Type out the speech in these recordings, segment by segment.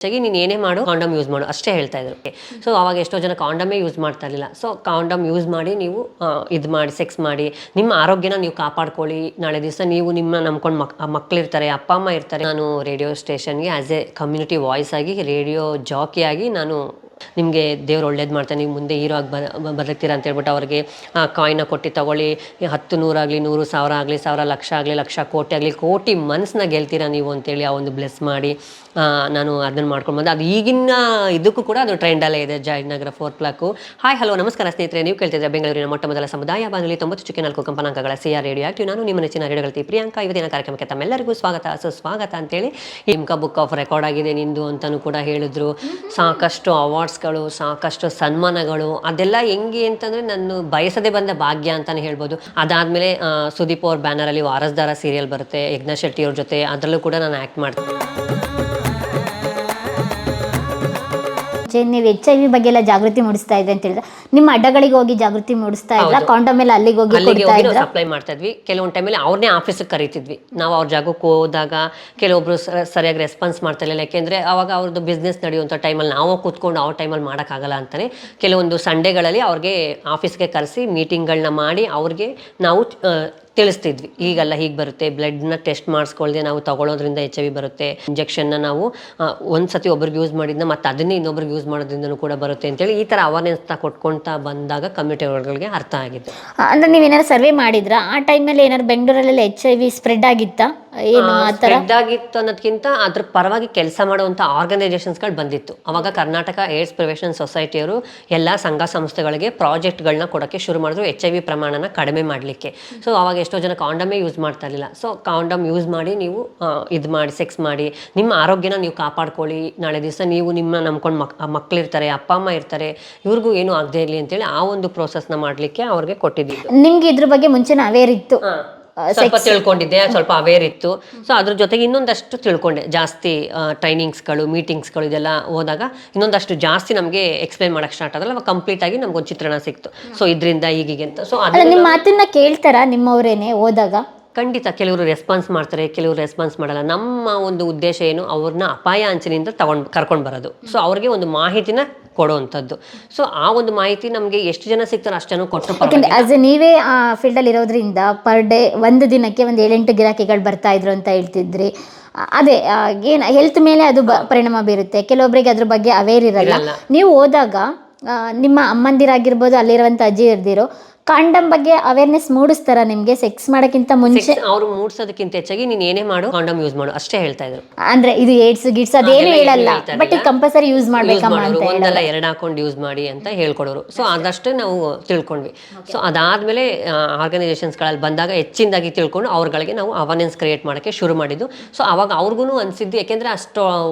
ಹೆಚ್ಚಾಗಿ ನೀನು ಏನೇ ಮಾಡು ಕಾಂಡಮ್ ಯೂಸ್ ಮಾಡು ಅಷ್ಟೇ ಹೇಳ್ತಾ ಇದ್ರು. ಸೊ ಅವಾಗ ಎಷ್ಟೋ ಜನ ಕಾಂಡಮೇ ಯೂಸ್ ಮಾಡ್ತಾ ಇರಲಿಲ್ಲ. ಸೊ ಕಾಂಡಮ್ ಯೂಸ್ ಮಾಡಿ ನೀವು ಇದು ಮಾಡಿ ಸೆಕ್ಸ್ ಮಾಡಿ ನಿಮ್ಮ ಆರೋಗ್ಯನ ನೀವು ಕಾಪಾಡ್ಕೊಳ್ಳಿ. ನಾಳೆ ದಿವಸ ನೀವು ನಿಮ್ಮ ನಂಬ್ಕೊಂಡು ಮಕ್ಕಳಿರ್ತಾರೆ, ಅಪ್ಪ ಅಮ್ಮ ಇರ್ತಾರೆ. ನಾನು ರೇಡಿಯೋ ಸ್ಟೇಷನ್ಗೆ ಆ್ಯಸ್ ಎ ಕಮ್ಯುನಿಟಿ ವಾಯ್ಸ್ ಆಗಿ, ರೇಡಿಯೋ ಜಾಕಿಯಾಗಿ ನಾನು ನಿಮಗೆ ದೇವ್ರು ಒಳ್ಳೇದು ಮಾಡ್ತಾನೆ, ನೀವು ಮುಂದೆ ಹೀರೋ ಆಗಿ ಬದುಕ್ತೀರಾ ಅಂತ ಹೇಳ್ಬಿಟ್ಟು ಅವ್ರಿಗೆ ಕಾಯಿನ ಕೊಟ್ಟು ತಗೊಳ್ಳಿ, 10 100 ಆಗಲಿ, 100 1000 ಆಗಲಿ, 1000 ಲಕ್ಷ ಆಗಲಿ, ಲಕ್ಷ ಕೋಟಿ ಆಗಲಿ, ಕೋಟಿ ಮನಸ್ಸನ್ನ ಗೆಲ್ತೀರಾ ನೀವು ಅಂತೇಳಿ ಆ ಒಂದು ಬ್ಲೆಸ್ ಮಾಡಿ ನಾನು ಅದನ್ನು ಮಾಡ್ಕೊಂಡು ಬಂದೆ. ಅದು ಈಗಿನ ಇದಕ್ಕೂ ಕೂಡ ಅದು ಟ್ರೆಂಡಲ್ಲೇ ಇದೆ. ಜಯನಗರ 4 ಕ್ಲಾಕು. ಹಾಯ್ ಹಲೋ ನಮಸ್ಕಾರ ಸ್ನೇಹಿತರೆ, ನೀವು ಕೇಳ್ತಿದ್ರೆ ಬೆಂಗಳೂರಿನ ಮೊಟ್ಟ ಮೊದಲ ಸಮುದಾಯ ಬಾನುಲಿ 90.4 ಕಂಪನಾಂಕಗಳ CR ರೇಡಿಯೋ ಆಕ್ಟಿವ್. ನಾನು ನಿಮ್ಮ ನೆಚ್ಚಿನ ರೇಡಿಯೋಗಳು ಪ್ರಿಯಾಂಕಾ. ಇವತ್ತಿನ ಕಾರ್ಯಕ್ರಮಕ್ಕೆ ತಮ್ಮೆಲ್ಲರಿಗೂ ಸ್ವಾಗತ ಸುಸ್ವಾಗತ ಅಂತೇಳಿ. ಇಮ್ಕಾ ಬುಕ್ ಆಫ್ ರೆಕಾರ್ಡ್ ಆಗಿದೆ ನಿಂದು ಅಂತಲೂ ಕೂಡ ಹೇಳಿದ್ರು. ಸಾಕಷ್ಟು ಅವಾರ್ಡ್ಸ್ಗಳು, ಸಾಕಷ್ಟು ಸನ್ಮಾನಗಳು, ಅದೆಲ್ಲ ಹೆಂಗೆ ಅಂತಂದರೆ ನಾನು ಬಯಸದೆ ಬಂದ ಭಾಗ್ಯ ಅಂತಲೇ ಹೇಳ್ಬೋದು. ಅದಾದಮೇಲೆ ಸುದೀಪ್ ಅವ್ರ ಬ್ಯಾನರಲ್ಲಿ ವಾರಸ್ದಾರ ಸೀರಿಯಲ್ ಬರುತ್ತೆ ಯಜ್ಞ ಶೆಟ್ಟಿ ಅವ್ರ ಜೊತೆ, ಅದರಲ್ಲೂ ಕೂಡ ನಾನು ಆ್ಯಕ್ಟ್ ಮಾಡ್ತೀನಿ. ನೀವು HIV ಬಗ್ಗೆ ಎಲ್ಲ ಜಾಗೃತಿ ಮೂಡಿಸ್ತಾ ಇದ್ರೆ ಅಂತ ಹೇಳಿದ್ರೆ, ನಿಮ್ಮ ಅಡ್ಡಗಳಿಗೆ ಹೋಗಿ ಜಾಗೃತಿ ಮೂಡಿಸ್ತಾ ಇಲ್ಲ, ಕಾಂಡಮ್ ಎಲ್ಲ ಅಲ್ಲಿಗೆ ಹೋಗಿ ಸಪ್ಲೈ ಮಾಡ್ತಾ ಇದ್ವಿ. ಕೆಲವೊಂದು ಟೈಮಲ್ಲಿ ಅವ್ರನ್ನೇ ಆಫೀಸಿಗೆ ಕರಿತಿದ್ವಿ ನಾವು. ಅವ್ರ ಜಾಗಕ್ಕೆ ಹೋದಾಗ ಕೆಲವೊಬ್ರು ಸರಿಯಾಗಿ ರೆಸ್ಪಾನ್ಸ್ ಮಾಡ್ತಾ ಇರಲಿಲ್ಲ. ಯಾಕೆಂದರೆ ಅವಾಗ ಅವ್ರದ್ದು ಬಿಸ್ನೆಸ್ ನಡೆಯುವಂಥ ಟೈಮಲ್ಲಿ ನಾವು ಕೂತ್ಕೊಂಡು ಅವ್ರ ಟೈಮಲ್ಲಿ ಮಾಡೋಕ್ಕಾಗಲ್ಲ ಅಂತಲೇ ಕೆಲವೊಂದು ಸಂಡೇಗಳಲ್ಲಿ ಅವ್ರಿಗೆ ಆಫೀಸ್ಗೆ ಕರೆಸಿ ಮೀಟಿಂಗ್ಗಳನ್ನ ಮಾಡಿ ಅವ್ರಿಗೆ ನಾವು ತಿಳಿಸ್ತಿದ್ವಿ. ಈಗೆಲ್ಲ ಹೀಗೆ ಬರುತ್ತೆ, ಬ್ಲಡ್ನ ಟೆಸ್ಟ್ ಮಾಡಿಸ್ಕೊಳ್ದೆ ನಾವು ತಗೊಳ್ಳೋದ್ರಿಂದ HIV ಬರುತ್ತೆ, ಇಂಜೆಕ್ಷನ್ನ ನಾವು ಒಂದು ಸತಿ ಒಬ್ರಿಗೆ ಯೂಸ್ ಮಾಡಿದ್ನ ಮತ್ತು ಅದನ್ನೇ ಇನ್ನೊಬ್ರಿಗೆ ಯೂಸ್ ಮಾಡೋದ್ರಿಂದನೂ ಕೂಡ ಬರುತ್ತೆ ಅಂತೇಳಿ ಈ ಥರ ಅವೇರ್ನೆಸ್ನ ಕೊಟ್ಕೊಳ್ತಾ ಬಂದಾಗ ಕಮ್ಯುನಿಟಿ ವರ್ಗಗಳಿಗೆ ಅರ್ಥ ಆಗಿದೆ. ಅಂದರೆ ನೀವೇನಾದ್ರು ಸರ್ವೆ ಮಾಡಿದ್ರಾ ಆ ಟೈಮಲ್ಲಿ? ಏನಾದ್ರು ಬೆಂಗಳೂರಲ್ಲಿ HIV ಸ್ಪ್ರೆಡ್ ಆಗಿತ್ತಾ? ಏನು ಆ ಥರ ಸ್ಪ್ರೆಡ್ ಆಗಿತ್ತು ಅನ್ನೋದಕ್ಕಿಂತ ಅದ್ರ ಪರವಾಗಿ ಕೆಲಸ ಮಾಡುವಂಥ ಆರ್ಗನೈಸೇಷನ್ಸ್ಗಳು ಬಂದಿತ್ತು. ಅವಾಗ ಕರ್ನಾಟಕ ಏಡ್ಸ್ ಪ್ರಿವೆನ್ಷನ್ ಸೊಸೈಟಿಯವರು ಎಲ್ಲ ಸಂಘ ಸಂಸ್ಥೆಗಳಿಗೆ ಪ್ರಾಜೆಕ್ಟ್ಗಳನ್ನ ಕೊಡೋಕ್ಕೆ ಶುರು ಮಾಡಿದ್ರು HIV ಪ್ರಮಾಣನ ಕಡಿಮೆ ಮಾಡಲಿಕ್ಕೆ. ಸೊ ಅವಾಗ ಎಷ್ಟೋ ಜನ ಕಾಂಡಮೇ ಯೂಸ್ ಮಾಡ್ತಾ ಇರಲಿಲ್ಲ. ಸೊ ಕಾಂಡಮ್ ಯೂಸ್ ಮಾಡಿ ನೀವು ಇದು ಮಾಡಿ ಸೆಕ್ಸ್ ಮಾಡಿ ನಿಮ್ಮ ಆರೋಗ್ಯನ ನೀವು ಕಾಪಾಡ್ಕೊಳ್ಳಿ. ನಾಳೆ ದಿವಸ ನೀವು ನಿಮ್ಮ ನಂಬ್ಕೊಂಡು ಮಕ್ಕಳಿರ್ತಾರೆ, ಅಪ್ಪ ಅಮ್ಮ ಇರ್ತಾರೆ, ಇವ್ರಿಗೂ ಏನೂ ಆಗದೆ ಇರಲಿ ಅಂತೇಳಿ ಆ ಒಂದು ಪ್ರೋಸೆಸ್ನ ಮಾಡಲಿಕ್ಕೆ ಅವ್ರಿಗೆ ಕೊಟ್ಟಿದ್ದು. ನಿಮ್ಗೆ ಇದ್ರ ಬಗ್ಗೆ ಮುಂಚೆನೇ ಅವೇರ್ ಇತ್ತು? ಸ್ವಲ್ಪ ತಿಳ್ಕೊಂಡಿದ್ದೆ, ಸ್ವಲ್ಪ ಅವೇರ್ ಇತ್ತು. ಸೊ ಅದ್ರ ಜೊತೆಗೆ ಇನ್ನೊಂದಷ್ಟು ತಿಳ್ಕೊಂಡೆ ಜಾಸ್ತಿ. ಟ್ರೈನಿಂಗ್ಸ್ಗಳು, ಮೀಟಿಂಗ್ಸ್ಗಳು ಇದೆಲ್ಲ ಹೋದಾಗ ಇನ್ನೊಂದಷ್ಟು ಜಾಸ್ತಿ ನಮಗೆ ಎಕ್ಸ್ಪ್ಲೈನ್ ಮಾಡಕ್ಕೆ ಸ್ಟಾರ್ಟ್ ಆದ್ರೆ ಅವಾಗ ಕಂಪ್ಲೀಟ್ ಆಗಿ ನಮ್ಗೊಂದು ಚಿತ್ರಣ ಸಿಕ್ತು. ಸೊ ಇದರಿಂದ ಹೀಗೆ ಅಂತ. ಸೊ ಅಲ್ಲ, ನಿಮ್ಮ ಮಾತನ್ನ ಕೇಳ್ತಾರಾ ನಿಮ್ಮವರೇನೆ ಹೋದಾಗ? ಖಂಡಿತ ಕೆಲವರು ರೆಸ್ಪಾನ್ಸ್ ಮಾಡ್ತಾರೆ, ಕೆಲವರು ರೆಸ್ಪಾನ್ಸ್ ಮಾಡಲ್ಲ. ನಮ್ಮ ಒಂದು ಉದ್ದೇಶ ಏನು, ಅವ್ರನ್ನ ಅಪಾಯ ಅಂಚಿನಿಂದ ಕರ್ಕೊಂಡು ಬರೋದು. ಸೊ ಅವ್ರಿಗೆ ಒಂದು ಮಾಹಿತಿನ ಕೊಡುವಂಥದ್ದು. ಸೊ ಆ ಒಂದು ಮಾಹಿತಿ ನಮಗೆ ಎಷ್ಟು ಜನ ಸಿಗ್ತಾರೆ ಅಷ್ಟು ಜನ ಕೊಟ್ಟು. ಆಸ್ ಎ ನೀವೇ ಆ ಫೀಲ್ಡಲ್ಲಿ ಇರೋದ್ರಿಂದ ಪರ್ ಡೇ ಒಂದು ದಿನಕ್ಕೆ ಒಂದು 7-8 ಗಿರಾಕಿಗಳು ಬರ್ತಾ ಇದ್ರು ಅಂತ ಹೇಳ್ತಿದ್ರಿ. ಅದೇ ಏನು ಹೆಲ್ತ್ ಮೇಲೆ ಅದು ಪರಿಣಾಮ ಬೀರುತ್ತೆ. ಕೆಲವೊಬ್ಬರಿಗೆ ಅದ್ರ ಬಗ್ಗೆ ಅವೇರ್ ಇರಲ್ಲ. ನೀವು ಹೋದಾಗ ನಿಮ್ಮ ಅಮ್ಮಂದಿರಾಗಿರ್ಬೋದು, ಅಲ್ಲಿರುವಂಥ ಅಜ್ಜಿ ಇರ್ದಿರೋ ಕಾಂಡಮ್ ಬಗ್ಗೆ ಅವೇರ್ನೆಸ್ ಮೂಡಿಸ್ತಾರ ನಿಮ್ಗೆ? ಸೆಕ್ಸ್ ಮಾಡೋಕ್ಕಿಂತ ಮುಂಚೆ ಅವ್ರು ಮೂಡಿಸೋದಕ್ಕಿಂತ ಹೆಚ್ಚಾಗಿ ನೀನು ಏನೇ ಮಾಡು ಕಾಂಡಮ್ ಯೂಸ್ ಮಾಡು ಅಷ್ಟೇ ಹೇಳ್ತಾ ಇದ್ರು. ಅಂದ್ರೆ ಇದು ಏಡ್ಸ್ ಗಿಡ್ಸ್ ಅದೇನು ಹೇಳಲ್ಲ, ಬಟ್ ಇದು ಕಂಪಲ್ಸರಿ ಯೂಸ್ ಮಾಡ್ಬೇಕಮ್ಮ ಅಂತ ಒಂದಲ್ಲ 2 ಹಾಕೊಂಡು ಯೂಸ್ ಮಾಡಿ ಅಂತ ಹೇಳ್ಕೊಡೋರು. ಸೊ ಅದಷ್ಟೇ ನಾವು ತಿಳ್ಕೊಂಡ್ವಿ. ಸೊ ಅದಾದ್ಮೇಲೆ ಆರ್ಗನೈಸೇಷನ್ಸ್ಗಳಲ್ಲಿ ಬಂದಾಗ ಹೆಚ್ಚಿನದಾಗಿ ತಿಳ್ಕೊಂಡು ಅವ್ರಗಳಿಗೆ ನಾವು ಅವೇರ್ನೆಸ್ ಕ್ರಿಯೇಟ್ ಮಾಡೋಕ್ಕೆ ಶುರು ಮಾಡಿದ್ದು. ಸೊ ಅವಾಗ ಅವ್ರಿಗೂ ಅನಿಸಿದ್ದು, ಯಾಕೆಂದರೆ ಅಷ್ಟು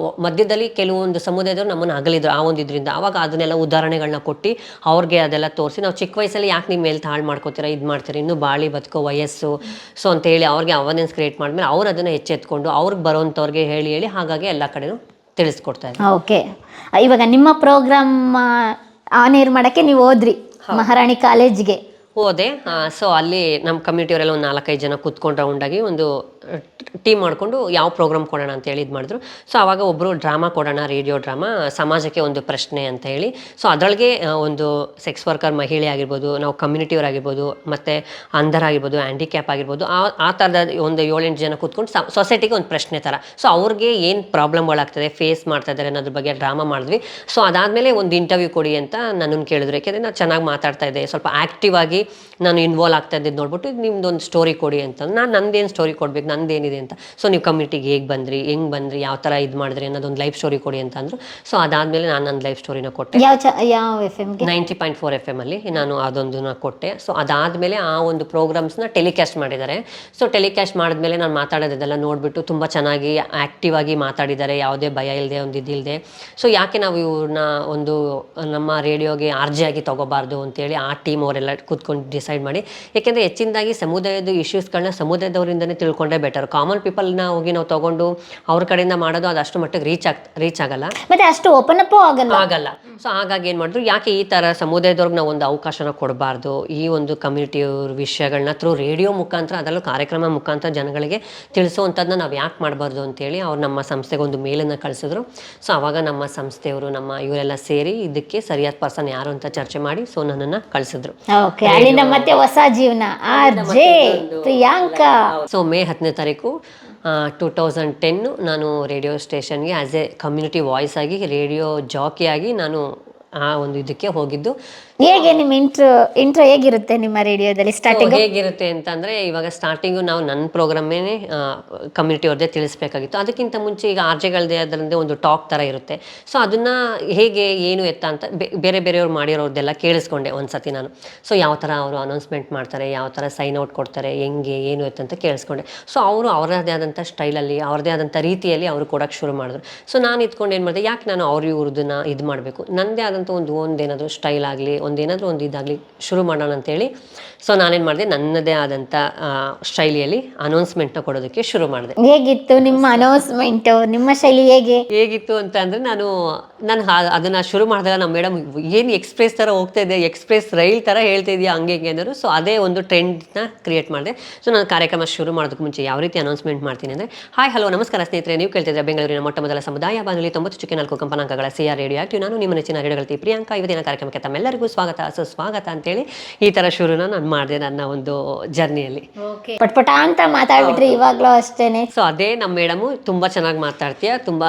ಮಧ್ಯದಲ್ಲಿ ಕೆಲವೊಂದು ಸಮುದಾಯದವರು ನಮ್ಮನ್ನು ಅಗಲಿದ್ರು ಆ ಒಂದು ಇದರಿಂದ. ಅವಾಗ ಅದನ್ನೆಲ್ಲ ಉದಾಹರಣೆಗಳನ್ನ ಕೊಟ್ಟು ಅವ್ರಿಗೆ ಅದೆಲ್ಲ ತೋರಿಸಿ, ನಾವು ಚಿಕ್ಕ ವಯಸ್ಸಲ್ಲಿ ಯಾಕೆ ನಿಮ್ಮ ಮೇಲೆ ಹಾಳು ಮಾಡ್ಕೋತೀರಾ, ಇದು ಮಾಡ್ತೀರಾ, ಇನ್ನೂ ಬಾಳಿ ಬದುಕೋ ವಯಸ್ಸು. ಸೊ ಅಂತೇಳಿ ಅವ್ರಿಗೆ ಅವೇರ್ನೆಸ್ ಕ್ರಿಯೇಟ್ ಮಾಡಿದ್ಮೇಲೆ ಅವ್ರು ಅದನ್ನು ಎಚ್ಚೆತ್ಕೊಂಡು ಅವ್ರಿಗೆ ಬರೋವಂಥವ್ರಿಗೆ ಹೇಳಿ ಹಾಗಾಗಿ ಎಲ್ಲ ಕಡೆನೂ ತಿಳಿಸ್ಕೊಡ್ತಾ ಇದ್ದಾರೆ. ಓಕೆ, ಇವಾಗ ನಿಮ್ಮ ಪ್ರೋಗ್ರಾಮ್ ಆನ್ ಏರ್ ಮಾಡೋಕ್ಕೆ ನೀವು ಹೋದ್ರಿ ಮಹಾರಾಣಿ ಕಾಲೇಜ್ಗೆ? ಹೋದೆ. ಸೊ ಅಲ್ಲಿ ನಮ್ಮ ಕಮ್ಯುನಿಟಿಯವರೆಲ್ಲ ಒಂದು 4-5 ಜನ ಕೂತ್ಕೊಂಡು ರೌಂಡಾಗಿ ಒಂದು ಟೀಮ್ ಮಾಡಿಕೊಂಡು ಯಾವ ಪ್ರೋಗ್ರಾಮ್ ಕೊಡೋಣ ಅಂತ ಹೇಳಿ ಇದು ಮಾಡಿದ್ರು. ಸೊ ಆವಾಗ ಒಬ್ಬರು ಡ್ರಾಮಾ ಕೊಡೋಣ, ರೇಡಿಯೋ ಡ್ರಾಮಾ, ಸಮಾಜಕ್ಕೆ ಒಂದು ಪ್ರಶ್ನೆ ಅಂತ ಹೇಳಿ. ಸೊ ಅದರೊಳಗೆ ಒಂದು ಸೆಕ್ಸ್ ವರ್ಕರ್ ಮಹಿಳೆ ಆಗಿರ್ಬೋದು, ನಾವು ಕಮ್ಯುನಿಟಿಯವರಾಗಿರ್ಬೋದು, ಮತ್ತು ಅಂಧರಾಗಿರ್ಬೋದು, ಹ್ಯಾಂಡಿಕ್ಯಾಪ್ ಆಗಿರ್ಬೋದು, ಆ ಥರದ ಒಂದು 7-8 ಜನ ಕೂತ್ಕೊಂಡು ಸೊಸೈಟಿಗೆ ಒಂದು ಪ್ರಶ್ನೆ ಥರ. ಸೊ ಅವ್ರಿಗೆ ಏನು ಪ್ರಾಬ್ಲಮ್ಗಳಾಗ್ತದೆ, ಫೇಸ್ ಮಾಡ್ತಾ ಇದ್ದಾರೆ ಅನ್ನೋದ್ರ ಬಗ್ಗೆ ಡ್ರಾಮಾ ಮಾಡಿದ್ವಿ. ಸೊ ಅದಾದಮೇಲೆ ಒಂದು ಇಂಟರ್ವ್ಯೂ ಕೊಡಿ ಅಂತ ನನ್ನನ್ನು ಕೇಳಿದ್ರು. ಯಾಕೆಂದರೆ ನಾನು ಚೆನ್ನಾಗಿ ಮಾತಾಡ್ತಾ ಇದ್ದೆ, ಸ್ವಲ್ಪ ಆ್ಯಕ್ಟಿವ್ ಆಗಿ ನಾನು ಇನ್ವಾಲ್ವ್ ಆಗ್ತಾ ಇದ್ದಿದ್ದು ನೋಡ್ಬಿಟ್ಟು ನಿಮ್ದೊಂದು ಸ್ಟೋರಿ ಕೊಡಿ ಅಂತ. ನಾನು ನಂದೇನು ಸ್ಟೋರಿ ಕೊಡ್ಬೇಕು, ನಂದೇನಿದೆ ಅಂತ. ಸೊ ನೀವು ಕಮ್ಯುನಿಟಿಗೆ ಹೇಗೆ ಬಂದ್ರಿ, ಹೆಂಗೆ ಬಂದ್ರಿ, ಯಾವ ಥರ ಇದು ಮಾಡಿದ್ರಿ ಅನ್ನೋದೊಂದು ಲೈಫ್ ಸ್ಟೋರಿ ಕೊಡಿ ಅಂತ ಅಂದರು. ಸೊ ಅದಾದಮೇಲೆ ನಾನು ನನ್ನ ಲೈಫ್ ಸ್ಟೋರಿನ ಕೊಟ್ಟೆ. ಯಾವ FM? 90.4 FM ಅಲ್ಲಿ ನಾನು ಅದೊಂದನ್ನ ಕೊಟ್ಟೆ. ಸೊ ಅದಾದಮೇಲೆ ಆ ಒಂದು ಪ್ರೋಗ್ರಾಮ್ಸ್ನ ಟೆಲಿಕಾಸ್ಟ್ ಮಾಡಿದ್ದಾರೆ. ಸೊ ಟೆಲಿಕಾಸ್ಟ್ ಮಾಡಿದ್ಮೇಲೆ ನಾನು ಮಾತಾಡೋದೆಲ್ಲ ನೋಡಿಬಿಟ್ಟು ತುಂಬ ಚೆನ್ನಾಗಿ ಆ್ಯಕ್ಟಿವ್ ಆಗಿ ಮಾತಾಡಿದ್ದಾರೆ, ಯಾವುದೇ ಭಯ ಇಲ್ಲದೆ, ಒಂದು ಇದಿಲ್ಲದೆ. ಸೊ ಯಾಕೆ ನಾವು ಇವ್ರನ್ನ ಒಂದು ನಮ್ಮ ರೇಡಿಯೋಗೆ RJ ಆಗಿ ತೊಗೋಬಾರ್ದು ಅಂತೇಳಿ ಆ ಟೀಮ್ ಅವರೆಲ್ಲ ಕೂತ್ಕೊಂಡು ಡಿಸೈಡ್ ಮಾಡಿ. ಯಾಕೆಂದರೆ ಹೆಚ್ಚಿನದಾಗಿ ಸಮುದಾಯದ ಇಶ್ಯೂಸ್ಗಳನ್ನ ಸಮುದಾಯದವರಿಂದನೇ ತಿಳ್ಕೊಂಡ್ರೆ ಬೆಟರ್. ಕಾಮನ್ ಪೀಪಲ್ನ ಹೋಗಿ ನಾವು ತೊಗೊಂಡು ಅವ್ರ ಕಡೆಯಿಂದ ಮಾಡೋದು ಅದು ಅಷ್ಟು ಮಟ್ಟಿಗೆ ರೀಚ್ ಆಗಲ್ಲ. ಮತ್ತೆ ಅಷ್ಟು ಓಪನ್ ಅಪ್ ಆಗಲ್ಲ. ಸೊ ಹಾಗಾಗಿ ಏನು ಮಾಡಿದ್ರು, ಯಾಕೆ ಈ ಥರ ಸಮುದಾಯದವ್ರಿಗೆ ನಾವು ಒಂದು ಅವಕಾಶನ ಕೊಡಬಾರ್ದು, ಈ ಒಂದು ಕಮ್ಯುನಿಟಿಯವ್ರ ವಿಷಯಗಳನ್ನ ಥ್ರೂ ರೇಡಿಯೋ ಮುಖಾಂತರ, ಅದರಲ್ಲೂ ಕಾರ್ಯಕ್ರಮ ಮುಖಾಂತರ ಜನಗಳಿಗೆ ತಿಳಿಸುವಂಥದ್ದನ್ನ ನಾವು ಯಾಕೆ ಮಾಡಬಾರ್ದು ಅಂತೇಳಿ ಅವ್ರು ನಮ್ಮ ಸಂಸ್ಥೆಗೆ ಒಂದು ಮೇಲನ್ನು ಕಳಿಸಿದ್ರು. ಸೊ ಆವಾಗ ನಮ್ಮ ಸಂಸ್ಥೆಯವರು, ನಮ್ಮ ಇವರೆಲ್ಲ ಸೇರಿ ಇದಕ್ಕೆ ಸರಿಯಾದ ಪರ್ಸನ್ ಯಾರು ಅಂತ ಚರ್ಚೆ ಮಾಡಿ ಸೊ ನನ್ನನ್ನು ಕಳಿಸಿದ್ರು. ಓಕೆ, ಅಲ್ಲಿಂದ ಮತ್ತೆ ಹೊಸ ಜೀವನ RJ ಪ್ರಿಯಾಂಕಾ. ಸೊ ಮೇ 10ನೇ ತಾರೀಕು 2010 ನಾನು ರೇಡಿಯೋ ಸ್ಟೇಷನ್ಗೆ ಆ್ಯಸ್ ಎ ಕಮ್ಯುನಿಟಿ ವಾಯ್ಸ್ ಆಗಿ, ರೇಡಿಯೋ ಜಾಕಿ ಆಗಿ ನಾನು ಆ ಒಂದು ಇದಕ್ಕೆ ಹೋಗಿದ್ದು. ಹೇಗೆ ನಿಮ್ಮ ಇಂಟ್ರೋ ಹೇಗಿರುತ್ತೆ ನಿಮ್ಮ ರೇಡಿಯೋದಲ್ಲಿ ಸ್ಟಾರ್ಟಿಂಗ್? ಹೇಗಿರುತ್ತೆ ಅಂತಂದರೆ, ಇವಾಗ ಸ್ಟಾರ್ಟಿಂಗು ನಾವು ನನ್ನ ಪ್ರೋಗ್ರಾಮೇ ಕಮ್ಯುನಿಟಿ ಅವ್ರದ್ದೇ ತಿಳಿಸ್ಬೇಕಾಗಿತ್ತು. ಅದಕ್ಕಿಂತ ಮುಂಚೆ ಈಗ ಆರ್ಜೆಗಳದ್ದೇ ಅದರದ್ದೇ ಒಂದು ಟಾಕ್ ಥರ ಇರುತ್ತೆ. ಸೊ ಅದನ್ನು ಹೇಗೆ ಏನು ಎತ್ತ ಅಂತ ಬೇರೆ ಬೇರೆಯವ್ರು ಮಾಡಿರೋದೆಲ್ಲ ಕೇಳಿಸ್ಕೊಂಡೆ ಒಂದು ಸತಿ ನಾನು. ಸೊ ಯಾವ ಥರ ಅವರು ಅನೌನ್ಸ್ಮೆಂಟ್ ಮಾಡ್ತಾರೆ, ಯಾವ ಥರ ಸೈನ್ ಔಟ್ ಕೊಡ್ತಾರೆ, ಹೆಂಗೆ ಏನು ಎತ್ತ ಅಂತ ಕೇಳಿಸ್ಕೊಂಡೆ. ಸೊ ಅವರು ಅವರದೇ ಆದಂಥ ಸ್ಟೈಲಲ್ಲಿ, ಅವ್ರದ್ದೇ ಆದಂಥ ರೀತಿಯಲ್ಲಿ ಅವರು ಕೊಡೋಕ್ಕೆ ಶುರು ಮಾಡಿದ್ರು. ಸೊ ನಾನು ಇದ್ಕೊಂಡು ಏನು ಮಾಡಿದೆ, ಯಾಕೆ ನಾನು ಇವ್ರದನ್ನ ಇದು ಮಾಡಬೇಕು, ನನ್ನದೇ ಆದಂಥ ಒಂದೇನಾದರೂ ಸ್ಟೈಲ್ ಆಗಲಿ, ಒಂದೇನಾದರೂ ಒಂದು ಇದಾಗಲಿ ಶುರು ಮಾಡೋಣ ಅಂತೇಳಿ. ಸೊ ನಾನೇನು ಮಾಡಿದೆ, ನನ್ನದೇ ಆದಂಥ ಶೈಲಿಯಲ್ಲಿ ಅನೌನ್ಸ್ಮೆಂಟ್ನ ಕೊಡೋದಕ್ಕೆ ಶುರು ಮಾಡಿದೆ. ಹೇಗಿತ್ತು ನಿಮ್ಮ ಅನೌನ್ಸ್ಮೆಂಟು? ನಿಮ್ಮ ಶೈಲಿ ಹೇಗಿತ್ತು ಅಂತ ಅಂದರೆ, ನಾನು ಅದನ್ನು ಶುರು ಮಾಡಿದಾಗ ನಮ್ಮ ಮೇಡಮ್ ಏನು ಎಕ್ಸ್ಪ್ರೆಸ್ ಥರ ಹೋಗ್ತಾ ಇದೆ, ಎಕ್ಸ್ಪ್ರೆಸ್ ರೈಲ್ ಥರ ಹೇಳ್ತಾ ಇದೆಯಾ ಹಂಗೆ ಹಿಂಗೆ ಅಂದರು. ಸೊ ಅದೇ ಒಂದು ಟ್ರೆಂಡ್ನ ಕ್ರಿಯೇಟ್ ಮಾಡಿದೆ. ಸೊ ನಾನು ಕಾರ್ಯಕ್ರಮ ಶುರು ಮಾಡೋದಕ್ಕೆ ಮುಂಚೆ ಯಾವ ರೀತಿ ಅನೌನ್ಸ್ಮೆಂಟ್ ಮಾಡ್ತೀನಿ ಅಂದರೆ, ಹಾಯ್ ಹಲೋ ನಮಸ್ಕಾರ ಸ್ನೇಹಿತರೆ, ನೀವು ಕೇಳ್ತಿದ್ರೆ ಬೆಂಗಳೂರಿನ ಮೊಟ್ಟ ಮೊದಲ ಸಮುದಾಯ ಬಾನುಲಿ 90.4 ಕಂಪನಾಂಕಗಳ CR ರೇಡಿಯೋ ಆಕ್ಟಿವ್. ನಾನು ನಿಮ್ಮ ನೆಚ್ಚಿನ ರೇಡಿಯೋಗಳತಿ ಪ್ರಿಯಾಂಕಾ. ಇವತ್ತಿನ ಕಾರ್ಯಕ್ರಮಕ್ಕೆ ತಮ್ಮೆಲ್ಲರಿಗೂ ಸುಸ್ವಾಗತ ಅಂತೇಳಿ ಈ ಥರ ಶುರುನ ನಾನು ಮಾಡಿದೆ ನನ್ನ ಒಂದು ಜರ್ನಿಯಲ್ಲಿ. ಪಟ್ಪಟ ಅಂತ ಮಾತಾಡ್ಬಿಟ್ರಿ ಇವಾಗಲೂ ಅಷ್ಟೇನೆ. ಸೊ ಅದೇ ನಮ್ಮ ಮೇಡಮು, ತುಂಬ ಚೆನ್ನಾಗಿ ಮಾತಾಡ್ತೀಯ, ತುಂಬ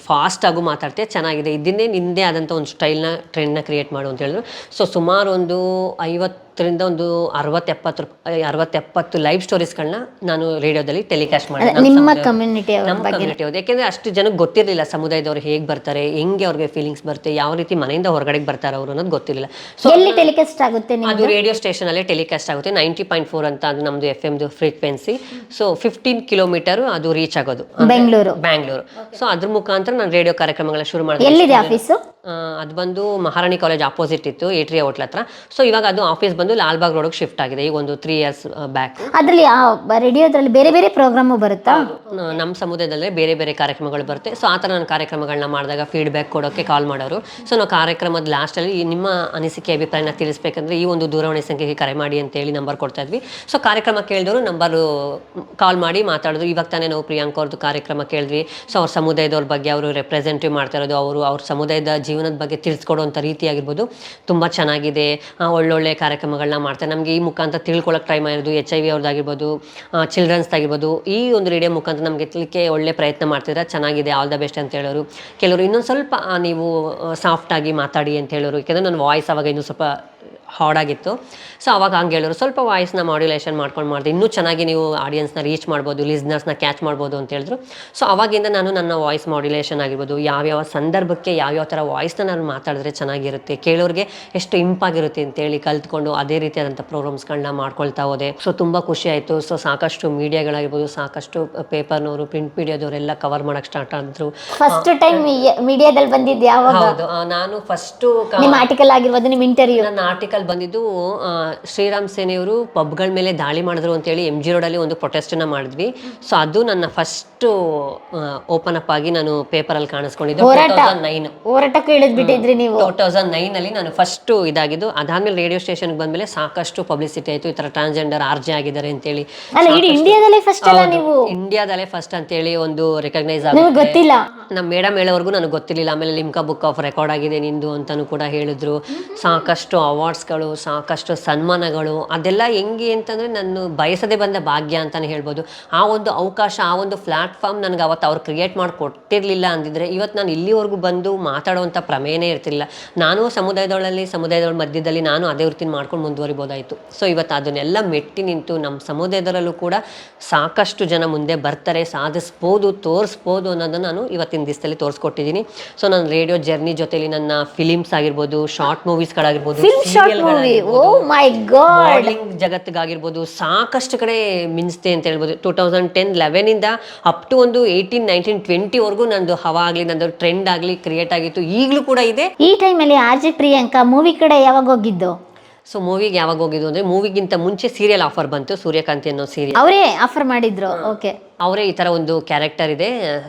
ಫಾಸ್ಟಾಗೂ ಮಾತಾಡ್ತೀಯ, ಚೆನ್ನಾಗಿದೆ, ಇದನ್ನೇ ನಿಂದೇ ಆದಂಥ ಒಂದು ಸ್ಟೈಲ್ನ ಟ್ರೆಂಡ್ನ ಕ್ರಿಯೇಟ್ ಮಾಡು ಅಂತ ಹೇಳಿದ್ರು. ಸೊ ಸುಮಾರು ಒಂದು 50ರಿಂದ ಒಂದು 60-70 ಲೈವ್ ಸ್ಟೋರೀಸ್ಗಳನ್ನ ನಾನು ರೇಡಿಯೋದಲ್ಲಿ ಟೆಲಿಕಾಸ್ಟ್ ಮಾಡಿದೆ. ನಮ್ಮ ಕಮ್ಯುನಿಟಿ ಅವ್ರು, ಯಾಕೆಂದರೆ ಅಷ್ಟು ಜನಕ್ಕೆ ಗೊತ್ತಿರಲಿಲ್ಲ ಸಮುದಾಯದವ್ರು ಹೇಗೆ ಬರ್ತಾರೆ, ಹೆಂಗೆ ಅವ್ರಿಗೆ ಫೀಲಿಂಗ್ಸ್ ಬರುತ್ತೆ, ಯಾವ ರೀತಿ ಮನೆಯಿಂದ ಹೊರಗಡೆಗೆ ಬರ್ತಾರೆ ಅವರು ಅನ್ನೋದು ಗೊತ್ತಿರಲಿಲ್ಲ. ಸೊ ಎಲ್ಲಿ ಟೆಲಿಕಾಸ್ಟ್ ಆಗುತ್ತೆ? ಅದು ರೇಡಿಯೋ ಸ್ಟೇಷನಲ್ಲೇ ಟೆಲಿಕಾಸ್ಟ್ ಆಗುತ್ತೆ. 90.4 ಅಂತ ಅದು ನಮ್ಮದು FM ಫ್ರೀಕ್ವೆನ್ಸಿ. ಸೊ 15 ಕಿಲೋಮೀಟರ್ ಅದು ರೀಚ್ ಆಗೋದು, ಬೆಂಗಳೂರು. ಸೊ ಅದ್ರ ಮುಖಾಂತರ ನಾನು ರೇಡಿಯೋ ಕಾರ್ಯಕ್ರಮಗಳ ಶುರು ಮಾಡಿದೆ. ಎಲ್ಲಿದೆ ಆಫೀಸು? ಅದು ಬಂದು ಮಹಾರಾಣಿ ಕಾಲೇಜ್ ಆಪೋಸಿಟ್ ಇತ್ತು, ಏಟ್ರಿಯಾ ಹೋಟ್ಲ್ ಹತ್ರ. ಸೊ ಇವಾಗ ಅದು ಆಫೀಸ್ ಬಂದು ಲಾಲ್ಬಾಗ್ ರೋಡ್ಗೆ ಶಿಫ್ಟ್ ಆಗಿದೆ, ಈಗ ಒಂದು 3 years ಬ್ಯಾಕ್. ಅದರಲ್ಲಿ ರೇಡಿಯೋದಲ್ಲಿ ಬೇರೆ ಬೇರೆ ಪ್ರೋಗ್ರಾಮು ಬರುತ್ತಾ? ನಮ್ಮ ಸಮುದಾಯದಲ್ಲೇ ಬೇರೆ ಬೇರೆ ಕಾರ್ಯಕ್ರಮಗಳು ಬರುತ್ತೆ. ಸೊ ಆ ಥರ ನಾನು ಕಾರ್ಯಕ್ರಮಗಳನ್ನ ಮಾಡಿದಾಗ ಫೀಡ್ಬ್ಯಾಕ್ ಕೊಡೋಕ್ಕೆ ಕಾಲ್ ಮಾಡೋರು. ಸೊ ನಾವು ಕಾರ್ಯಕ್ರಮದ ಲಾಸ್ಟಲ್ಲಿ ನಿಮ್ಮ ಅನಿಸಿಕೆ ಅಭಿಪ್ರಾಯನ ತಿಳಿಸ್ಬೇಕಂದ್ರೆ ಈ ಒಂದು ದೂರವಾಣಿ ಸಂಖ್ಯೆಗೆ ಕರೆ ಮಾಡಿ ಅಂತೇಳಿ ನಂಬರ್ ಕೊಡ್ತಾ ಇದ್ವಿ. ಸೊ ಕಾರ್ಯಕ್ರಮ ಕೇಳಿದವರು ನಂಬರು ಕಾಲ್ ಮಾಡಿ ಮಾತಾಡೋದು. ಇವಾಗ ತಾನೇ ನಾವು ಪ್ರಿಯಾಂಕಾ ಅವ್ರದ್ದು ಕಾರ್ಯಕ್ರಮ ಕೇಳಿದ್ವಿ. ಸೊ ಅವ್ರ ಸಮುದಾಯದವ್ರ ಬಗ್ಗೆ ಅವರು ರೆಪ್ರೆಸೆಂಟೇಟಿವ್ ಮಾಡ್ತಾ ಇರೋದು, ಅವ್ರ ಸಮುದಾಯದ ಜೀವನದ ಬಗ್ಗೆ ತಿಳಿಸ್ಕೊಡುವಂಥ ರೀತಿ ಆಗಿರ್ಬೋದು, ತುಂಬ ಚೆನ್ನಾಗಿದೆ. ಒಳ್ಳೊಳ್ಳೆ ಕಾರ್ಯಕ್ರಮಗಳನ್ನ ಮಾಡ್ತಾರೆ. ನಮಗೆ ಈ ಮುಖಾಂತರ ತಿಳ್ಕೊಳ್ಳೋಕೆ ಟ್ರೈ ಮಾಡಿರೋದು, HIV ಅವ್ರದ್ದಾಗಿರ್ಬೋದು, ಚಿಲ್ಡ್ರನ್ಸ್ದಾಗಿರ್ಬೋದು, ಈ ಒಂದು ರೇಡಿಯೋ ಮುಖಾಂತರ ನಮಗೆ ತಿಳ್ಕೆ ಒಳ್ಳೆ ಪ್ರಯತ್ನ ಮಾಡ್ತಿದ್ರೆ ಚೆನ್ನಾಗಿದೆ, ಆಲ್ ದ ಬೆಸ್ಟ್ ಅಂತ ಹೇಳೋರು. ಕೆಲವರು ಇನ್ನೊಂದು ಸ್ವಲ್ಪ ನೀವು ಸಾಫ್ಟಾಗಿ ಮಾತಾಡಿ ಅಂತ ಹೇಳೋರು, ಯಾಕೆಂದರೆ ನನ್ನ ವಾಯ್ಸ್ ಅವಾಗ ಇನ್ನೂ ಸ್ವಲ್ಪ ಹಾರ್ಡಾಗಿತ್ತು. ಸೊ ಅವಾಗ ಹಂಗೆ ಹೇಳೋರು, ಸ್ವಲ್ಪ ವಾಯ್ಸ್ನ ಮಾಡ್ಯುಲೇಷನ್ ಮಾಡ್ಕೊಂಡು ಮಾಡಿದೆ, ಇನ್ನೂ ಚೆನ್ನಾಗಿ ನೀವು ಆಡಿಯನ್ಸ್ನ ರೀಚ್ ಮಾಡ್ಬೋದು, ಲಿಸ್ನರ್ಸ್ನ ಕ್ಯಾಚ್ ಮಾಡ್ಬೋದು ಅಂತ ಹೇಳಿದ್ರು. ಸೊ ಅವಾಗಿಂದ ನಾನು ನನ್ನ ವಾಯ್ಸ್ ಮಾಡ್ಯುಲೇಷನ್ ಆಗಿರ್ಬೋದು, ಯಾವ್ಯಾವ ಸಂದರ್ಭಕ್ಕೆ ಯಾವ್ಯಾವ ಥರ ವಾಯ್ಸ್ನ ನಾನು ಮಾತಾಡಿದ್ರೆ ಚೆನ್ನಾಗಿರುತ್ತೆ, ಕೇಳೋರಿಗೆ ಎಷ್ಟು ಇಂಪಾಗಿರುತ್ತೆ ಅಂತೇಳಿ ಕಲ್ತ್ಕೊಂಡು ಅದೇ ರೀತಿಯಾದಂಥ ಪ್ರೋಗ್ರಾಮ್ಸ್ಗಳನ್ನ ಮಾಡ್ಕೊಳ್ತಾ ಹೋದೆ. ಸೊ ತುಂಬ ಖುಷಿ ಆಯಿತು. ಸೊ ಸಾಕಷ್ಟು ಮೀಡಿಯಾಗಳಾಗಿರ್ಬೋದು, ಸಾಕಷ್ಟು ಪೇಪರ್ನವರು, ಪ್ರಿಂಟ್ ಮೀಡಿಯಾದವರೆಲ್ಲ ಕವರ್ ಮಾಡೋಕ್ಕೆ ಸ್ಟಾರ್ಟ್ ಆದರು. ಫಸ್ಟ್ ಟೈಮ್ ಮೀಡಿಯಾದಲ್ಲಿ ಬಂದಿದ್ದು ಯಾವಾಗ? ಹೌದು, ನಾನು ಫಸ್ಟು ನಿಮ್ಮ ಆರ್ಟಿಕಲ್ ಆಗಿರ್ಬೋದು, ನಿಮ್ಮ ಇಂಟರ್ವ್ಯೂ. ನನ್ನ ಆರ್ಟಿಕಲ್ ಬಂದಿದ್ದು ಶ್ರೀರಾಮ್ ಸೇನೆಯವರು ಪಬ್ಗಳ ಮೇಲೆ ದಾಳಿ ಮಾಡಿದ್ರು ಅಂತೇಳಿ MG ರೋಡಲ್ಲಿ ಒಂದು ಪ್ರೊಟೆಸ್ಟನ್ನು ಮಾಡಿದ್ವಿ. ಸೊ ಅದು ನನ್ನ ಫಸ್ಟು ಓಪನ್ ಅಪ್ ಆಗಿ ನಾನು ಪೇಪರಲ್ಲಿ ಕಾಣಿಸ್ಕೊಂಡಿದ್ದು. 2009 ನಾನು ಫಸ್ಟು ಇದಾಗಿದ್ದು. ಅದಾದ್ಮೇಲೆ ರೇಡಿಯೋ ಸ್ಟೇಷನ್ಗೆ ಬಂದಮೇಲೆ ಸಾಕಷ್ಟು ಪಬ್ಲಿಸಿಟಿ ಆಯಿತು, ಈ ಥರ ಟ್ರಾನ್ಸ್ಜೆಂಡರ್ RJ ಆಗಿದ್ದಾರೆ ಅಂತೇಳಿ. ಇಂಡಿಯಾದಲ್ಲೇ ಫಸ್ಟ್ ಅಂತೇಳಿ ಒಂದು ರೆಕಗ್ನೈಸ್ ಆಗುತ್ತೆ. ನಮ್ಮ ಮೇಡಮ್ ಹೇಳೋವರೆಗೂ ನನಗೆ ಗೊತ್ತಿರಲಿಲ್ಲ. ಆಮೇಲೆ ಲಿಮ್ಕಾ ಬುಕ್ ಆಫ್ ರೆಕಾರ್ಡ್ ಆಗಿದೆ ನಿಂದು ಅಂತಾನು ಕೂಡ ಹೇಳಿದ್ರು. ಸಾಕಷ್ಟು ಅವಾರ್ಡ್ಸ್ಗಳು, ಸಾಕಷ್ಟು ಸನ್ಮಾನಗಳು, ಅದೆಲ್ಲ ಹೆಂಗೆ ಅಂತಂದರೆ ನಾನು ಬಯಸದೆ ಬಂದ ಭಾಗ್ಯ ಅಂತಲೇ ಹೇಳ್ಬೋದು. ಆ ಒಂದು ಅವಕಾಶ, ಆ ಒಂದು ಪ್ಲ್ಯಾಟ್ಫಾರ್ಮ್ ನನಗೆ ಅವತ್ತು ಅವ್ರು ಕ್ರಿಯೇಟ್ ಮಾಡಿ ಕೊಟ್ಟಿರಲಿಲ್ಲ ಅಂದಿದ್ರೆ ಇವತ್ತು ನಾನು ಇಲ್ಲಿವರೆಗೂ ಬಂದು ಮಾತಾಡುವಂಥ ಪ್ರಮೇಯನೇ ಇರ್ತಿರಲಿಲ್ಲ. ನಾನು ಸಮುದಾಯದೊಳ ಮಧ್ಯದಲ್ಲಿ ನಾನು ಅದೇ ವೃತ್ತಿನ ಮಾಡ್ಕೊಂಡು ಮುಂದುವರಿಬೋದಾಯಿತು. ಸೊ ಇವತ್ತು ಅದನ್ನೆಲ್ಲ ಮೆಟ್ಟಿ ನಿಂತು ನಮ್ಮ ಸಮುದಾಯದಲ್ಲೂ ಕೂಡ ಸಾಕಷ್ಟು ಜನ ಮುಂದೆ ಬರ್ತಾರೆ, ಸಾಧಿಸ್ಬೋದು, ತೋರಿಸ್ಬೋದು ಅನ್ನೋದನ್ನು ನಾನು ಇವತ್ತಿನ ದಿವಸದಲ್ಲಿ ತೋರಿಸ್ಕೊಟ್ಟಿದ್ದೀನಿ. ಸೊ ನನ್ನ ರೇಡಿಯೋ ಜರ್ನಿ ಜೊತೆಲಿ ನನ್ನ ಫಿಲಿಮ್ಸ್ ಆಗಿರ್ಬೋದು, ಶಾರ್ಟ್ ಮೂವೀಸ್ಗಳಾಗಿರ್ಬೋದು, ಮಾಡೆಲಿಂಗ್ ಜಗತ್ತಿಗಾಗಿರ್ಬೋದು ಸಾಕಷ್ಟು ಕಡೆ ಮಿಂಚ್ತೆ ಅಂತ ಹೇಳ್ಬೋದು. 2010-11 ಅಪ್ ಟು ಒಂದು 18-19-20 ನಂದು ಹವಾ ಆಗಲಿ, ನಂದು ಟ್ರೆಂಡ್ ಆಗಲಿ ಕ್ರಿಯೇಟ್ ಆಗಿತ್ತು, ಈಗಲೂ ಕೂಡ ಇದೆ. ಈ ಟೈಮಲ್ಲಿ RJ ಪ್ರಿಯಾಂಕಾ ಮೂವಿ ಕಡೆ ಯಾವಾಗ ಹೋಗಿದ್ದು? ಸೊ ಮೂವಿಗೆ ಯಾವಾಗ ಹೋಗಿದ್ದು ಅಂದರೆ ಮೂವಿಗಿಂತ ಮುಂಚೆ ಸೀರಿಯಲ್ ಆಫರ್ ಬಂತು, ಸೂರ್ಯಕಾಂತಿ ಅನ್ನೋ ಸೀರಿಯಲ್. ಅವರೇ ಆಫರ್ ಮಾಡಿದ್ರು. ಓಕೆ. ಅವರೇ ಈ ತರ ಒಂದು ಕ್ಯಾರೆಕ್ಟರ್ ಇದೆ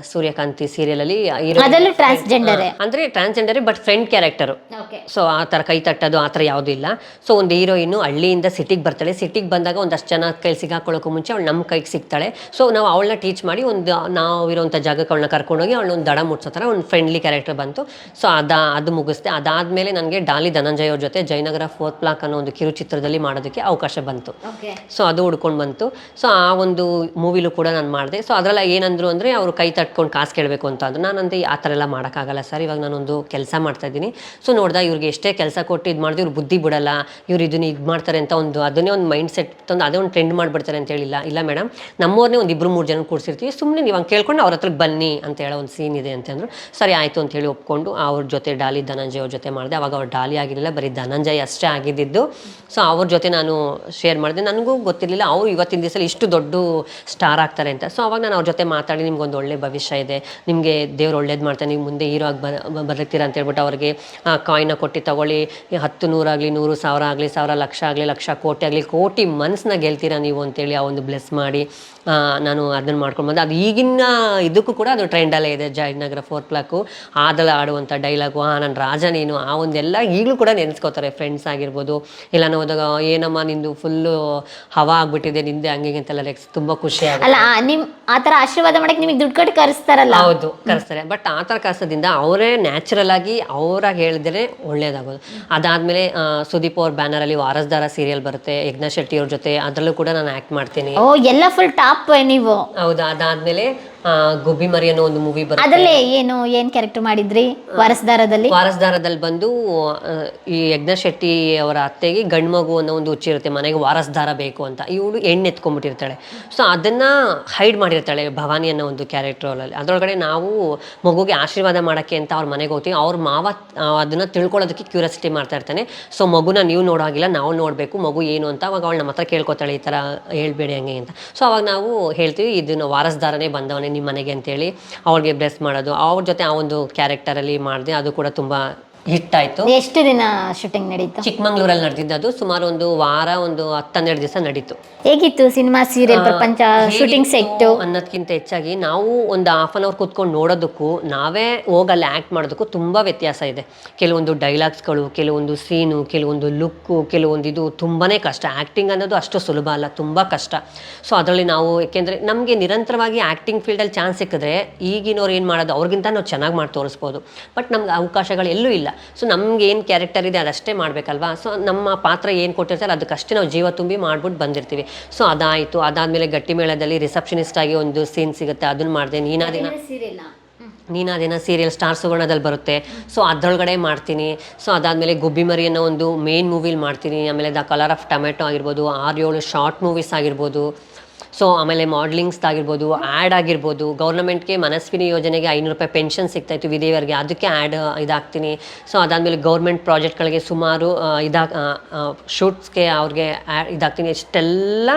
ಸೂರ್ಯಕಾಂತಿ ಸೀರಿಯಲ್ ಅಲ್ಲಿ, ಅದಲ್ಲೂ ಟ್ರಾನ್ಸ್ಜೆಂಡರ್ ಅಂದ್ರೆ transgender but friend character. So ಆ ತರ ಕೈ ತಟ್ಟೋದು ಆ ತರ ಯಾವುದೂ ಇಲ್ಲ. ಸೊ ಒಂದು ಹೀರೋಯಿನ್ ಹಳ್ಳಿಯಿಂದ ಸಿಟಿಗೆ ಬರ್ತಾಳೆ. ಸಿಟಿಗೆ ಬಂದಾಗ ಒಂದಷ್ಟು ಜನ ಕೈ ಸಿಗಾಕೊಳ್ಳೋಕ್ಕೂ ಮುಂಚೆ ಅವಳು ನಮ್ಮ ಕೈಗೆ ಸಿಗ್ತಾಳೆ. ಸೊ ನಾವು ಅವಳನ್ನ ಟೀಚ್ ಮಾಡಿ ಒಂದು ನಾವು ಇರೋಂಥ ಜಾಗಕ್ಕೆ ಅವಳನ್ನ ಕರ್ಕೊಂಡೋಗಿ ಅವಳನ್ನ ಒಂದು ದಡ ಮುಟ್ಸೋ ಥರ ಒಂದು ಫ್ರೆಂಡ್ಲಿ ಕ್ಯಾರೆಕ್ಟರ್ ಬಂತು. ಸೊ ಅದು ಮುಗಿಸ್ದೆ. ಅದಾದಮೇಲೆ ನನಗೆ ಡಾಲಿ ಧನಂಜಯ್ ಅವ್ರ ಜೊತೆ ಜಯನಗರ 4th ಬ್ಲಾಕ್ ಅನ್ನೋ ಒಂದು ಕಿರುಚಿತ್ರದಲ್ಲಿ ಮಾಡೋದಕ್ಕೆ ಅವಕಾಶ ಬಂತು. ಸೊ ಅದು ಹುಡ್ಕೊಂಡು ಬಂತು. ಸೊ ಆ ಒಂದು ಮೂವಿಲೂ ಕೂಡ ನಾನು ಮಾಡಿದೆ. ಸೊ ಅದರೆಲ್ಲ ಏನಂದ್ರು ಅಂದರೆ ಅವರು ಕೈ ತಟ್ಕೊಂಡು ಕಾಸು ಕೇಳಬೇಕು ಅಂತ ಅಂದರು. ನಾನಂದ್ರೆ ಆ ಥರ ಎಲ್ಲ ಮಾಡೋಕ್ಕಾಗಲ್ಲ ಸರ್, ಇವಾಗ ನಾನೊಂದು ಕೆಲಸ ಮಾಡ್ತಾಯಿದ್ದೀನಿ. ಸೊ ನೋಡ್ದೆ ಇವ್ರಿಗೆ ಎಷ್ಟೇ ಕೆಲಸ ಕೊಟ್ಟು ಇದು ಮಾಡಿದ್ರೆ ಇವ್ರು ಬುದ್ಧಿ ಬಿಡಲ್ಲ, ಇವ್ರು ಇದನ್ನ ಇದು ಮಾಡ್ತಾರೆ ಅಂತ ಅದನ್ನೇ ಒಂದು ಮೈಂಡ್ ಸೆಟ್ ತಂದು ಅದೇ ಒಂದು ಟ್ರೆಂಡ್ ಮಾಡಿಬಿಡ್ತಾರೆ ಅಂತ ಹೇಳಿಲ್ಲ. ಇಲ್ಲ ಮೇಡಮ್, ನಮ್ಮವ್ರನ್ನೇ ಒಂದು 2-3 ಜನ ಕೂರಿಸಿರ್ತೀವಿ, ಸುಮ್ಮನೆ ನೀವು ಹಂಗೆ ಕೇಳ್ಕೊಂಡು ಅವ್ರ ಹತ್ರಕ್ಕೆ ಬನ್ನಿ ಅಂತ ಹೇಳೋ ಒಂದು ಸೀನ್ ಇದೆ ಅಂತಂದ್ರು. ಸರಿ ಆಯಿತು ಅಂತೇಳಿ ಒಪ್ಕೊಂಡು ಅವ್ರ ಜೊತೆ ಡಾಲಿ ಧನಂಜಯ್ ಅವ್ರ ಜೊತೆ ಮಾಡಿದೆ. ಅವಾಗ ಅವ್ರು ಡಾಲಿ ಆಗಿರಲಿಲ್ಲ, ಬರೀ ಧನಂಜಯ್ ಅಷ್ಟೇ ಆಗಿದ್ದು. ಸೊ ಅವ್ರ ಜೊತೆ ನಾನು ಶೇರ್ ಮಾಡಿದೆ. ನನಗೂ ಗೊತ್ತಿರಲಿಲ್ಲ ಅವರು ಇವತ್ತಿನ ದಿವಸದಲ್ಲಿ ಇಷ್ಟು ದೊಡ್ಡ ಸ್ಟಾರ್ ಆಗ್ತಾರೆ ಅಂತ. ಸೊ ಅವಾಗ ನಾನು ಅವ್ರ ಜೊತೆ ಮಾತಾಡಿ ನಿಮ್ಗೊಂದು ಒಳ್ಳೆ ಭವಿಷ್ಯ ಇದೆ, ನಿಮಗೆ ದೇವ್ರು ಒಳ್ಳೇದು ಮಾಡ್ತಾರೆ, ನೀವು ಮುಂದೆ ಹೀರೋ ಆಗಿ ಬರುತ್ತೀರ ಅಂತ ಹೇಳ್ಬಿಟ್ಟು ಅವ್ರಿಗೆ ಕಾಯಿನ ಕೊಟ್ಟು ತಗೊಳ್ಳಿ, 10 100 ಆಗಲಿ 100 1000 ಆಗಲಿ 1000 ಲಕ್ಷ ಆಗಲಿ ಲಕ್ಷ ಕೋಟಿ ಆಗಲಿ ಕೋಟಿ ಮನಸ್ಸನ್ನ ಗೆಲ್ತೀರಾ ನೀವು ಅಂತೇಳಿ ಆ ಒಂದು ಬ್ಲೆಸ್ ಮಾಡಿ ನಾನು ಅದನ್ನು ಮಾಡ್ಕೊಂಡು ಬಂದೆ. ಅದು ಈಗಿನ ಇದಕ್ಕೂ ಕೂಡ ಅದು ಟ್ರೆಂಡಲ್ಲೇ ಇದೆ. ಜಯನಗರ 4th ಬ್ಲಾಕು ಆದಲ್ಲ ಆಡುವಂಥ ಡೈಲಾಗು, ನಾನು ರಾಜ ನೀನು, ಆ ಒಂದೆಲ್ಲ ಈಗಲೂ ಕೂಡ ನೆನೆಸ್ಕೋತಾರೆ ಫ್ರೆಂಡ್ಸ್ ಆಗಿರ್ಬೋದು. ಇಲ್ಲ ಹೋದಾಗ ಏನಮ್ಮ ನಿಂದು ಫುಲ್ಲು ಹವಾ ಆಗ್ಬಿಟ್ಟಿದೆ ನಿಂದೆ ಹಂಗೆ ಅಂತೆಲ್ಲ ತುಂಬ ಖುಷಿ ಆಗುತ್ತೆ. ಅಲ್ಲ ನಿಮ್ಮ ಆ ಥರ ಆಶೀರ್ವಾದ ಮಾಡಕ್ಕೆ ನಿಮಗೆ ದುಡ್ಡು ಕೊಟ್ಟು ಕರೆಸ್ತಾರಲ್ಲ? ಹೌದು, ಕರೆಸ್ತಾರೆ. ಬಟ್ ಆ ಥರ ಕರೆಸೋದ್ರಿಂದ ಅವರೇ ನ್ಯಾಚುರಲ್ ಆಗಿ ಅವರಾಗಿ ಹೇಳಿದ್ರೆ ಒಳ್ಳೇದಾಗೋದು. ಅದಾದಮೇಲೆ ಸುದೀಪ್ ಅವ್ರ ಬ್ಯಾನರಲ್ಲಿ ವಾರಸ್ದಾರ ಸೀರಿಯಲ್ ಬರುತ್ತೆ, ಯಜ್ಞ ಶೆಟ್ಟಿ ಅವ್ರ ಜೊತೆ, ಅದರಲ್ಲೂ ಕೂಡ ನಾನು ಆ್ಯಕ್ಟ್ ಮಾಡ್ತೀನಿ. ಓ, ಎಲ್ಲ ಫುಲ್ ಟಾಪ್ ನೀವು. ಹೌದು. ಅದಾದಮೇಲೆ ಗುಬ್ಬಿ ಮರಿ ಅನ್ನೋ ಒಂದು ಮೂವಿ ಬರುತ್ತೆ. ಅದಲ್ಲೇ ಏನ್ ಕ್ಯಾರೆಕ್ಟರ್ ಮಾಡಿದ್ರಿ ವಾರಸ್ದಾರದಲ್ಲಿ ಬಂದು ಈ ಯಜ್ಞ ಶೆಟ್ಟಿ ಅವರ ಅತ್ತೆಗೆ ಗಂಡು ಮಗು ಅನ್ನೋ ಒಂದು ಹುಚ್ಚಿರುತ್ತೆ, ಮನೆಗೆ ವಾರಸ್ದಾರ ಬೇಕು ಅಂತ. ಇವಳು ಹೆಣ್ಣು ಎತ್ಕೊಂಡ್ಬಿಟ್ಟಿರ್ತಾಳೆ. ಸೊ ಅದನ್ನ ಹೈಡ್ ಮಾಡಿರ್ತಾಳೆ ಭವಾನಿ ಅನ್ನೋ ಒಂದು ಕ್ಯಾರೆಕ್ಟರಲ್ಲಿ. ಅದರೊಳಗಡೆ ನಾವು ಮಗುಗೆ ಆಶೀರ್ವಾದ ಮಾಡೋಕ್ಕೆ ಅಂತ ಅವ್ರ ಮನೆಗೆ ಹೋಗ್ತೀವಿ. ಅವ್ರ ಮಾವ ಅದನ್ನ ತಿಳ್ಕೊಳ್ಳೋದಕ್ಕೆ ಕ್ಯೂರಿಯಾಸಿಟಿ ಮಾಡ್ತಾ ಇರ್ತಾನೆ. ಸೊ ಮಗುನ ನೀವು ನೋಡೋಗಿಲ್ಲ, ನಾವು ನೋಡಬೇಕು ಮಗು ಏನು ಅಂತ. ಅವಾಗ ಅವಳು ನಮ್ಮ ಹತ್ರ ಕೇಳ್ಕೊತಾಳೆ, ಈ ಥರ ಹೇಳ್ಬೇಡಿ ಹಂಗೆ ಅಂತ. ಸೊ ಅವಾಗ ನಾವು ಹೇಳ್ತೀವಿ ಇದನ್ನು ವಾರಸ್ದಾರನೇ ಬಂದವನೇ ನಿಮ್ಮ ಮನೆಗೆ ಅಂತೇಳಿ ಅವ್ರಿಗೆ ಬ್ಲೆಸ್ ಮಾಡೋದು. ಅವ್ರ ಜೊತೆ ಆ ಒಂದು ಕ್ಯಾರೆಕ್ಟರಲ್ಲಿ ಮಾಡಿದೆ. ಅದು ಕೂಡ ತುಂಬ ಹಿಟ್ ಆಯಿತು. ಎಷ್ಟು ದಿನ ಶೂಟಿಂಗ್ ನಡೀತು? ಚಿಕ್ಕಮಂಗ್ಳೂರಲ್ಲಿ ನಡೆದಿದ್ದು. ಅದು ಸುಮಾರು ಒಂದು ವಾರ, ಒಂದು 10-12 ದಿವಸ ನಡೀತು. ಹೇಗಿತ್ತು ಸಿನಿಮಾ ಸೀರಿಯಲ್ ಪ್ರಪಂಚ ಶೂಟಿಂಗ್ ಸೆಟ್ ಅನ್ನೋದಕ್ಕಿಂತ ಹೆಚ್ಚಾಗಿ ನಾವು ಒಂದು 1/2 an hour ಕೂತ್ಕೊಂಡು ನೋಡೋದಕ್ಕೂ ನಾವೇ ಹೋಗಲ್ಲಿ ಆ್ಯಕ್ಟ್ ಮಾಡೋದಕ್ಕೂ ತುಂಬ ವ್ಯತ್ಯಾಸ ಇದೆ. ಕೆಲವೊಂದು ಡೈಲಾಗ್ಸ್ಗಳು, ಕೆಲವೊಂದು ಸೀನು, ಕೆಲವೊಂದು ಲುಕ್ಕು, ಕೆಲವೊಂದು ಇದು ತುಂಬಾ ಕಷ್ಟ. ಆ್ಯಕ್ಟಿಂಗ್ ಅನ್ನೋದು ಅಷ್ಟು ಸುಲಭ ಅಲ್ಲ, ತುಂಬ ಕಷ್ಟ. ಸೊ ಅದರಲ್ಲಿ ನಾವು ಏಕೆಂದರೆ ನಮಗೆ ನಿರಂತರವಾಗಿ ಆ್ಯಕ್ಟಿಂಗ್ ಫೀಲ್ಡಲ್ಲಿ ಚಾನ್ಸ್ ಸಿಕ್ಕಿದ್ರೆ ಈಗಿನವ್ರು ಏನು ಮಾಡೋದು, ಅವ್ರಿಗಿಂತ ನಾವು ಚೆನ್ನಾಗಿ ಮಾಡಿ ತೋರಿಸ್ಬೋದು. ಬಟ್ ನಮ್ಗೆ ಅವಕಾಶಗಳು ಎಲ್ಲೂ ಇಲ್ಲ. ಸೊ ನಮ್ಗೆ ಏನು ಕ್ಯಾರೆಕ್ಟರ್ ಇದೆ ಅದಷ್ಟೇ ಮಾಡಬೇಕಲ್ವಾ. ಸೊ ನಮ್ಮ ಪಾತ್ರ ಏನು ಕೊಟ್ಟಿರ್ತಾರೆ ಅದಕ್ಕಷ್ಟೇ ನಾವು ಜೀವ ತುಂಬಿ ಮಾಡ್ಬಿಟ್ಟು ಬಂದಿರ್ತೀವಿ. ಸೊ ಅದಾಯಿತು. ಅದಾದಮೇಲೆ ಗಟ್ಟಿಮೇಳದಲ್ಲಿ ರಿಸೆಪ್ಷನಿಸ್ಟ್ ಆಗಿ ಒಂದು ಸೀನ್ ಸಿಗುತ್ತೆ, ಅದನ್ನು ಮಾಡಿದೆ. ನೀನಾದಿನ ಸೀರಿಯಲ್ ಸ್ಟಾರ್ ಸುವರ್ಣದಲ್ಲಿ ಬರುತ್ತೆ. ಸೊ ಅದರೊಳಗಡೆ ಮಾಡ್ತೀನಿ. ಸೊ ಅದಾದಮೇಲೆ ಗುಬ್ಬಿ ಮರಿ ಅನ್ನೋ ಒಂದು ಮೇನ್ ಮೂವಿಲಿ ಮಾಡ್ತೀನಿ. ಆಮೇಲೆ ದ ಕಲರ್ ಆಫ್ ಟೊಮೆಟೊ ಆಗಿರ್ಬೋದು, 6-7 ಶಾರ್ಟ್ ಮೂವೀಸ್ ಆಗಿರ್ಬೋದು. ಸೊ ಆಮೇಲೆ ಮಾಡ್ಲಿಂಗ್ಸ್ ಆಗಿರ್ಬೋದು, ಆ್ಯಡ್ ಆಗಿರ್ಬೋದು. ಗೌರ್ಮೆಂಟ್ಗೆ ಮನಸ್ವಿನಿ ಯೋಜನೆಗೆ 500 ರೂಪಾಯಿ ಪೆನ್ಷನ್ ಸಿಗ್ತಾಯಿತ್ತು ವಿಧವೆಯರಿಗೆ, ಅದಕ್ಕೆ ಆ್ಯಡ್ ಇದಾಗ್ತೀನಿ. ಸೊ ಅದಾದಮೇಲೆ ಗೌರ್ಮೆಂಟ್ ಪ್ರಾಜೆಕ್ಟ್ಗಳಿಗೆ ಸುಮಾರು ಶೂಟ್ಸ್ಗೆ ಅವ್ರಿಗೆ ಇದಾಗ್ತೀನಿ. ಇಷ್ಟೆಲ್ಲ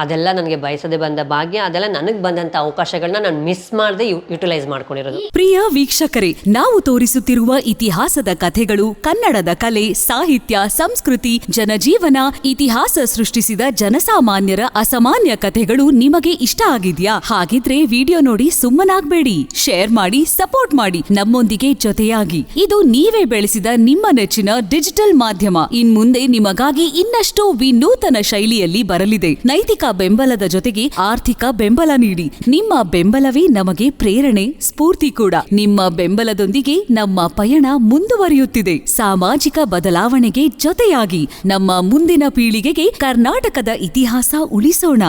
ಅದೆಲ್ಲ ನನಗೆ ಬಯಸದೆ ಬಂದ ಭಾಗ್ಯ. ಅದೆಲ್ಲ ನನಗೆ ಬಂದಂಥ ಅವಕಾಶಗಳನ್ನ ನಾನು ಮಿಸ್ ಮಾಡದೆ ಯುಟಿಲೈಸ್ ಮಾಡ್ಕೊಂಡಿರೋದು. ಪ್ರಿಯ ವೀಕ್ಷಕರೇ, ನಾವು ತೋರಿಸುತ್ತಿರುವ ಇತಿಹಾಸದ ಕಥೆಗಳು ಕನ್ನಡದ ಕಲೆ, ಸಾಹಿತ್ಯ, ಸಂಸ್ಕೃತಿ, ಜನಜೀವನ, ಇತಿಹಾಸ ಸೃಷ್ಟಿಸಿದ ಜನಸಾಮಾನ್ಯರ ಅಸಾಮಾನ್ಯ ಕಥೆಗಳು ನಿಮಗೆ ಇಷ್ಟ ಆಗಿದ್ಯಾ? ಹಾಗಿದ್ರೆ ವಿಡಿಯೋ ನೋಡಿ ಸುಮ್ಮನಾಗ್ಬೇಡಿ, ಶೇರ್ ಮಾಡಿ, ಸಪೋರ್ಟ್ ಮಾಡಿ, ನಮ್ಮೊಂದಿಗೆ ಜೊತೆಯಾಗಿ. ಇದು ನೀವೇ ಬೆಳೆಸಿದ ನಿಮ್ಮ ನೆಚ್ಚಿನ ಡಿಜಿಟಲ್ ಮಾಧ್ಯಮ. ಇನ್ಮುಂದೆ ನಿಮಗಾಗಿ ಇನ್ನಷ್ಟು ವಿನೂತನ ಶೈಲಿಯಲ್ಲಿ ಬರಲಿದೆ. ನೈತಿಕ ಬೆಂಬಲದ ಜೊತೆಗೆ ಆರ್ಥಿಕ ಬೆಂಬಲ ನೀಡಿ. ನಿಮ್ಮ ಬೆಂಬಲವೇ ನಮಗೆ ಪ್ರೇರಣೆ, ಸ್ಫೂರ್ತಿ ಕೂಡ. ನಿಮ್ಮ ಬೆಂಬಲದೊಂದಿಗೆ ನಮ್ಮ ಪಯಣ ಮುಂದುವರಿಯುತ್ತಿದೆ. ಸಾಮಾಜಿಕ ಬದಲಾವಣೆಗೆ ಜೊತೆಯಾಗಿ ನಮ್ಮ ಮುಂದಿನ ಪೀಳಿಗೆಗೆ ಕರ್ನಾಟಕದ ಇತಿಹಾಸ ಉಳಿಸೋಣ.